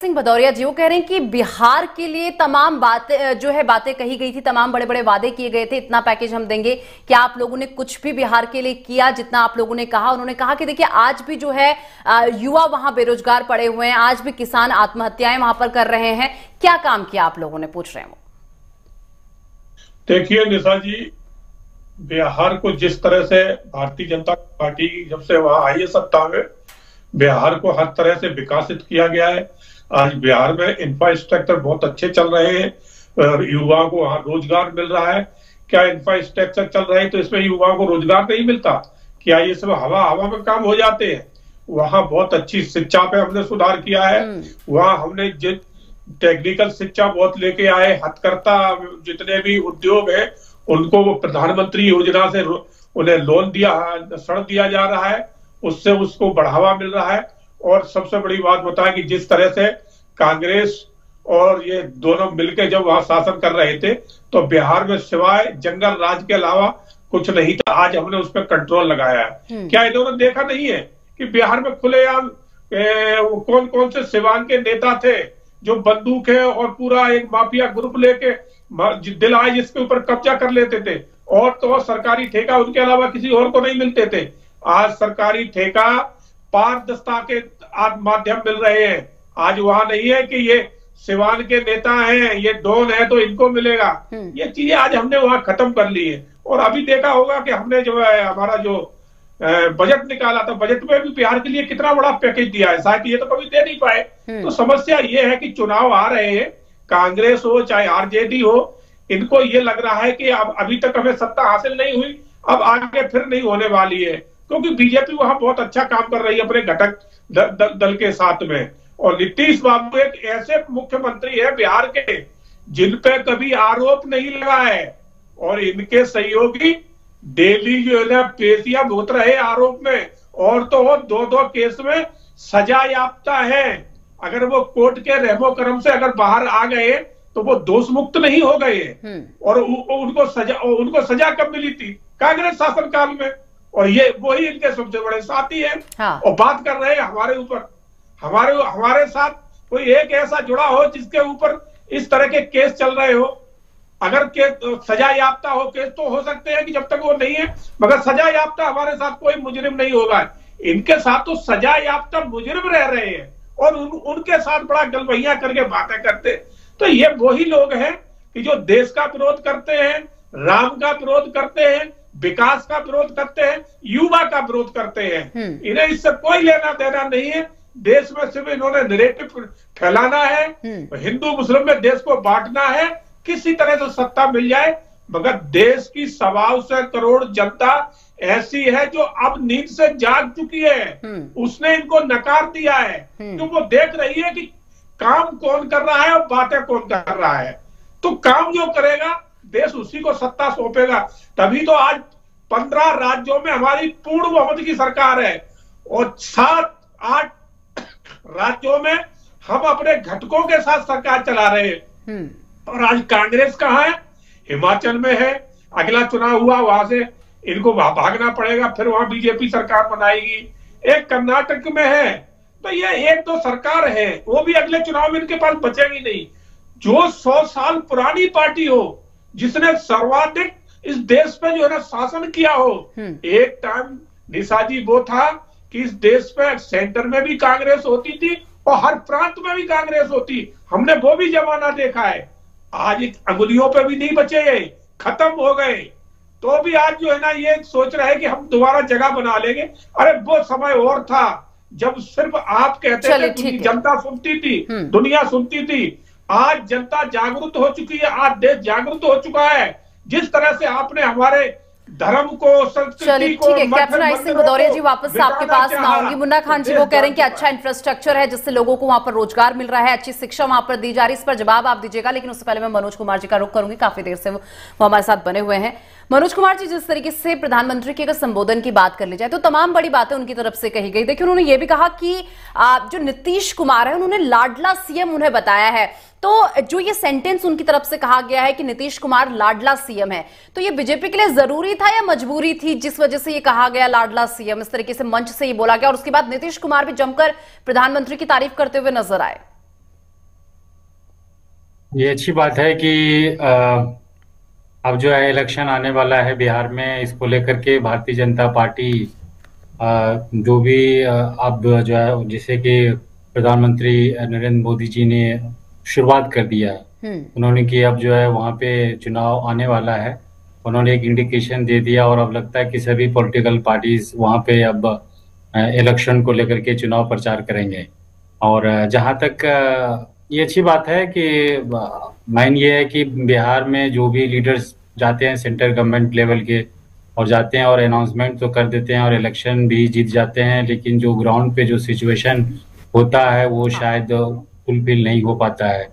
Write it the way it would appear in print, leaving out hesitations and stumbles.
सिंह भदौरिया जी वो कह रहे हैं कि बिहार के लिए तमाम बातें कही गई थी, तमाम बड़े बड़े वादे किए गए थे, इतना पैकेज हम देंगे। क्या आप लोगों ने कुछ भी बिहार के लिए किया जितना आप लोगों ने कहा? उन्होंने कहा कि देखिए आज भी जो है युवा वहां बेरोजगार पड़े हुए हैं, आज भी किसान आत्महत्याएं वहां पर कर रहे हैं। क्या काम किया आप लोगों ने, पूछ रहे हैं वो। देखिए निशा जी, बिहार को जिस तरह से भारतीय जनता पार्टी जब से वहां आई है सत्ता में, बिहार को हर तरह से विकसित किया गया है। आज बिहार में इंफ्रास्ट्रक्चर बहुत अच्छे चल रहे हैं, युवाओं को वहां रोजगार मिल रहा है। क्या इंफ्रास्ट्रक्चर चल रहे हैं तो इसमें युवाओं को रोजगार नहीं मिलता? क्या ये सब हवा हवा में काम हो जाते हैं? वहां बहुत अच्छी शिक्षा पे हमने सुधार किया है। वहां हमने टेक्निकल शिक्षा बहुत लेके आए, हथकरघा जितने भी उद्योग है उनको वो प्रधानमंत्री योजना से उन्हें लोन दिया, ऋण दिया जा रहा है, उससे उसको बढ़ावा मिल रहा है। और सबसे बड़ी बात बताया कि जिस तरह से कांग्रेस और ये दोनों मिलकर जब वहां शासन कर रहे थे तो बिहार में सिवाय जंगल राज के अलावा कुछ नहीं था। आज हमने उस पर कंट्रोल लगाया है। क्या इन्होंने देखा नहीं है कि बिहार में खुलेआम कौन कौन से सिवान के नेता थे जो बंदूक है और पूरा एक माफिया ग्रुप लेके दिल आए जिसके ऊपर कब्जा कर लेते थे, और तो सरकारी ठेका उनके अलावा किसी और को नहीं मिलते थे। आज सरकारी ठेका पारदर्शिता के माध्यम मिल रहे हैं। आज वहां नहीं है कि ये सिवान के नेता हैं, ये डॉन है तो इनको मिलेगा। ये चीजें आज हमने वहां खत्म कर ली है। और अभी देखा होगा कि हमने जो है हमारा जो बजट निकाला था, बजट में भी बिहार के लिए कितना बड़ा पैकेज दिया है, शायद ये तो कभी दे नहीं पाए। तो समस्या ये है कि चुनाव आ रहे हैं, कांग्रेस हो चाहे आरजेडी हो, इनको ये लग रहा है कि अब अभी तक हमें सत्ता हासिल नहीं हुई, अब आगे फिर नहीं होने वाली है, क्योंकि बीजेपी वहां बहुत अच्छा काम कर रही है अपने घटक दल के साथ में। और नीतीश बाबू एक ऐसे मुख्यमंत्री है बिहार के जिन पे कभी आरोप नहीं लगा है, और इनके सहयोगी डेली जो है पेशियां भुगत रहे आरोप में, और तो और दो केस में सजा याफ्ता है। अगर वो कोर्ट के रहमो करम से अगर बाहर आ गए तो वो दोष मुक्त नहीं हो गए। और उनको सजा कब मिली थी? कांग्रेस शासनकाल में। और ये वही इनके सबसे बड़े साथी हैं। हाँ। और बात कर रहे हैं हमारे ऊपर, हमारे साथ कोई एक ऐसा जुड़ा हो जिसके ऊपर इस तरह के केस चल रहे हो। अगर सजा याफ्ता हो केस तो हो सकते हैं कि जब तक वो नहीं है, मगर सजा याफ्ता हमारे साथ कोई मुजरिम नहीं होगा। इनके साथ तो सजा याफ्ता मुजरिम रह रहे हैं और उनके साथ बड़ा गलबहिया करके बातें करते। तो ये वही लोग हैं कि जो देश का विरोध करते हैं, राम का विरोध करते हैं, विकास का विरोध करते हैं, युवा का विरोध करते हैं। इन्हें इससे कोई लेना देना नहीं है। देश में सिर्फ इन्होंने नैरेटिव फैलाना है, हिंदू मुस्लिम में देश को बांटना है, किसी तरह से सत्ता मिल जाए। मगर देश की 125 करोड़ जनता ऐसी है जो अब नींद से जाग चुकी है। उसने इनको नकार दिया है, क्योंकि वो देख रही है कि काम कौन कर रहा है और बातें कौन कर रहा है। तो काम जो करेगा देश उसी को सत्ता सौंपेगा। तभी तो आज 15 राज्यों में हमारी पूर्ण बहुमत की सरकार है, और 7-8 राज्यों में हम अपने घटकों के साथ सरकार चला रहे हैं। और आज कांग्रेस कहाँ है? हिमाचल में है। अगला चुनाव हुआ वहां से इनको भागना पड़ेगा, फिर वहां बीजेपी सरकार बनाएगी। एक कर्नाटक में है। तो ये एक दो सरकार है, वो भी अगले चुनाव में इनके पास बचेगी नहीं। जो 100 साल पुरानी पार्टी हो, जिसने सर्वाधिक इस देश पे जो है ना शासन किया हो। एक टाइम निशा जी वो था कि इस देश पे सेंटर में भी कांग्रेस होती थी और हर प्रांत में भी कांग्रेस होती। हमने वो भी जमाना देखा है। आज अंगुलियों पे भी नहीं बचे, खत्म हो गए। तो भी आज जो है ना ये सोच रहे हैं कि हम दोबारा जगह बना लेंगे। अरे वो समय और था जब सिर्फ आप कहते थे, जनता सुनती थी, दुनिया सुनती थी। आज जनता जागरूक हो चुकी है, आज देश जागरूक हो चुका है। जिस तरह से आपने हमारे धर्म को, संस्कृति को। ठीक है, कैप्टन सिंह भदौरिया जी वापस आपके पास मैं आऊंगी। मुन्ना खान जी वो कह रहे हैं कि अच्छा इंफ्रास्ट्रक्चर है जिससे लोगों को वहां पर रोजगार मिल रहा है, अच्छी शिक्षा वहां पर दी जा रही है। इस पर जवाब आप दीजिएगा, लेकिन उससे पहले मैं मनोज कुमार जी का रुख करूंगी। काफी देर से वो हमारे साथ बने हुए हैं। मनोज कुमार जी, जिस तरीके से प्रधानमंत्री के अगर संबोधन की बात कर ली जाए तो तमाम बड़ी बातें उनकी तरफ से कही गई। देखिए, उन्होंने ये भी कहा कि जो नीतीश कुमार है उन्होंने लाडला सीएम उन्हें बताया है। तो जो ये सेंटेंस उनकी तरफ से कहा गया है कि नीतीश कुमार लाडला सीएम है, तो ये बीजेपी के लिए जरूरी था या मजबूरी थी जिस वजह से ये कहा गया लाडला सीएम? इस तरीके से मंच से ये बोला गया और उसके बाद नीतीश कुमार भी जमकर प्रधानमंत्री की तारीफ करते हुए नजर आए। ये अच्छी बात है कि अब जो है इलेक्शन आने वाला है बिहार में, इसको लेकर के भारतीय जनता पार्टी जो भी अब जो है, जिसे कि प्रधानमंत्री नरेंद्र मोदी जी ने शुरुआत कर दिया है। हम्म। उन्होंने कि अब जो है वहाँ पे चुनाव आने वाला है, उन्होंने एक इंडिकेशन दे दिया और अब लगता है कि सभी पॉलिटिकल पार्टीज वहाँ पे अब इलेक्शन को लेकर के चुनाव प्रचार करेंगे। और जहाँ तक ये अच्छी बात है कि मेन ये है कि बिहार में जो भी लीडर्स जाते हैं सेंट्रल गवर्नमेंट लेवल के, और जाते हैं और अनाउंसमेंट तो कर देते हैं और इलेक्शन भी जीत जाते हैं, लेकिन जो ग्राउंड पे जो सिचुएशन होता है वो शायद फुलफिल नहीं हो पाता है।